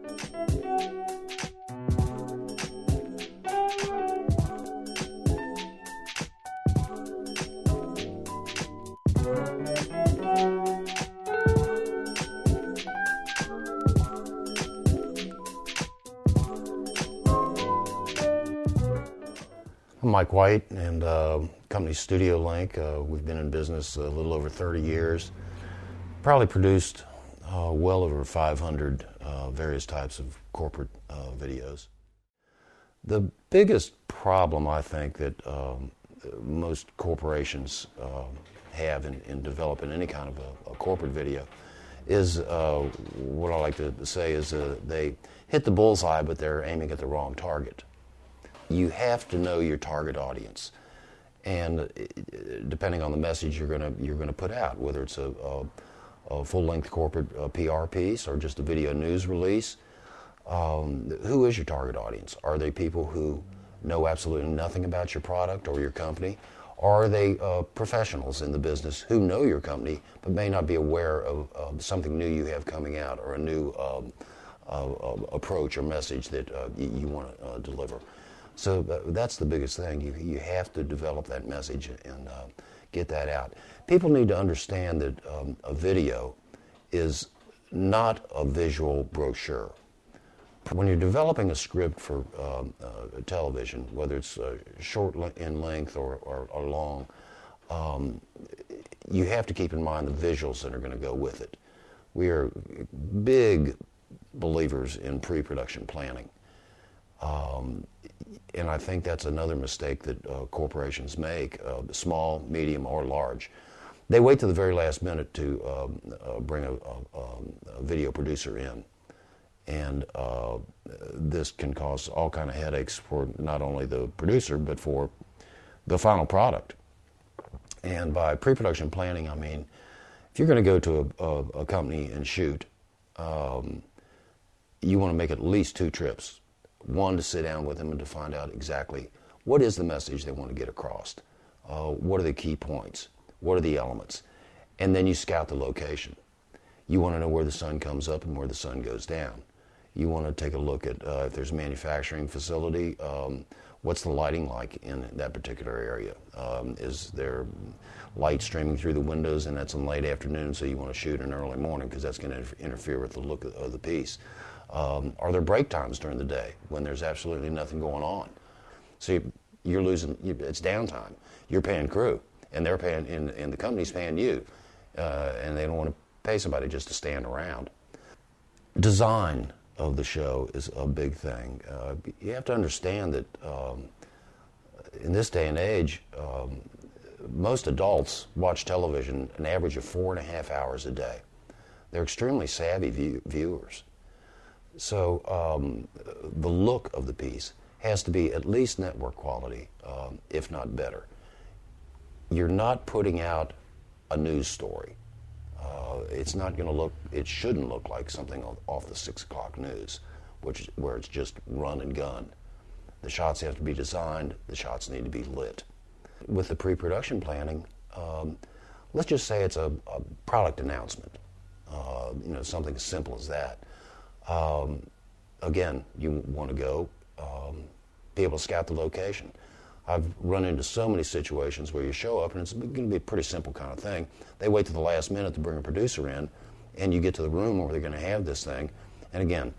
I'm Mike White, and company Studio Link. We've been in business a little over 30 years. Probably produced well over 500 various types of corporate videos. The biggest problem I think that most corporations have in developing any kind of a corporate video is what I like to say is they hit the bullseye, but they're aiming at the wrong target. You have to know your target audience, and depending on the message you're going to put out, whether it's a full-length corporate PR piece or just a video news release, who is your target audience? Are they people who know absolutely nothing about your product or your company? Or are they professionals in the business who know your company but may not be aware of something new you have coming out or a new approach or message that you want to deliver? So that's the biggest thing. You have to develop that message and get that out. People need to understand that a video is not a visual brochure. When you're developing a script for television, whether it's short in length or long, you have to keep in mind the visuals that are going to go with it. We are big believers in pre-production planning. And I think that's another mistake that corporations make, small, medium, or large. They wait to the very last minute to bring a video producer in. And this can cause all kind of headaches for not only the producer, but for the final product. And by pre-production planning, I mean, if you're going to go to a company and shoot, you want to make at least 2 trips. One, to sit down with them and to find out exactly what is the message they want to get across. What are the key points? What are the elements? And then you scout the location. You want to know where the sun comes up and where the sun goes down. You want to take a look at if there's a manufacturing facility, what's the lighting like in that particular area? Is there light streaming through the windows, and that's in late afternoon, so you want to shoot in early morning because that's going to interfere with the look of the piece. Are there break times during the day when there's absolutely nothing going on? So you're losing, it's downtime. You're paying crew, and they're paying, and the company's paying you, and they don't want to pay somebody just to stand around. Design of the show is a big thing. You have to understand that in this day and age, most adults watch television an average of 4.5 hours a day. They're extremely savvy viewers. So the look of the piece has to be at least network quality, if not better. You're not putting out a news story. It's not going to look, it shouldn't look like something off the 6 o'clock news, where it's just run and gun. The shots have to be designed, the shots need to be lit. With the pre-production planning, let's just say it's a product announcement, something as simple as that. Again, you want to go be able to scout the location. I've run into so many situations where you show up, and it's going to be a pretty simple kind of thing. They wait to the last minute to bring a producer in, and you get to the room where they're going to have this thing. And again,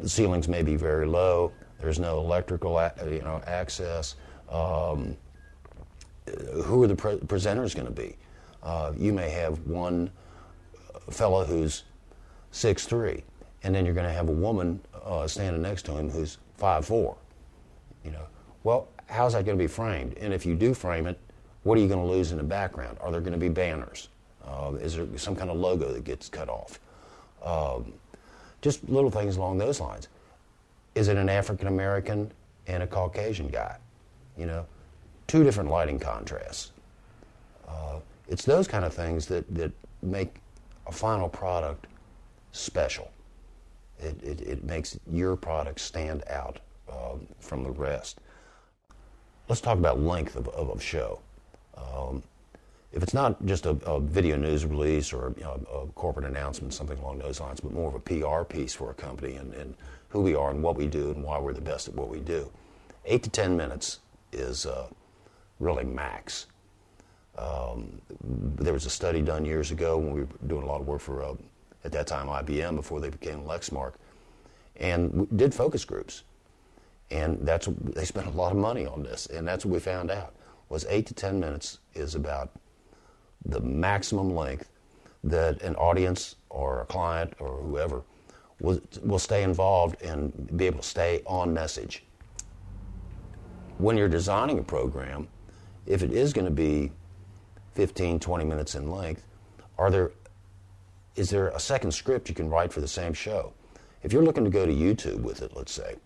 the ceilings may be very low. There's no electrical access. Who are the presenters going to be? You may have one fellow who's 6'3", and then you're going to have a woman standing next to him who's 5'4". Well, how's that going to be framed? And if you do frame it, what are you going to lose in the background? Are there going to be banners? Is there some kind of logo that gets cut off? Just little things along those lines. Is it an African American and a Caucasian guy? 2 different lighting contrasts. It's those kind of things that make a final product special. It makes your product stand out from the rest. Let's talk about length of show. if it's not just a video news release or a corporate announcement, something along those lines, but more of a PR piece for a company and who we are and what we do and why we're the best at what we do, 8 to 10 minutes is really max. There was a study done years ago when we were doing a lot of work for, at that time, IBM before they became Lexmark, and we did focus groups. And they spent a lot of money on this, and that's what we found out, was 8 to 10 minutes is about the maximum length that an audience or a client or whoever will stay involved and be able to stay on message. When you're designing a program, if it is going to be 15, 20 minutes in length, is there a second script you can write for the same show? If you're looking to go to YouTube with it, let's say,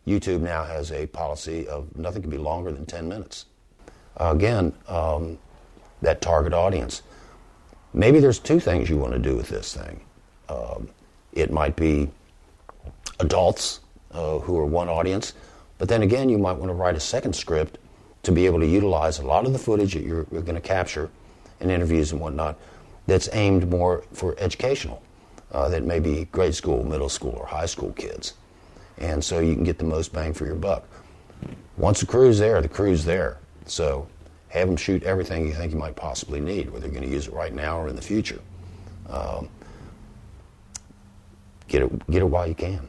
YouTube now has a policy of nothing can be longer than 10 minutes. Again, that target audience. Maybe there's two things you want to do with this thing. It might be adults who are one audience, but then again, you might want to write a second script to be able to utilize a lot of the footage that you're going to capture in interviews and whatnot that's aimed more for educational, that may be grade school, middle school, or high school kids. And so you can get the most bang for your buck. Once the crew's there, the crew's there. So have them shoot everything you think you might possibly need, whether you're going to use it right now or in the future. Get it while you can.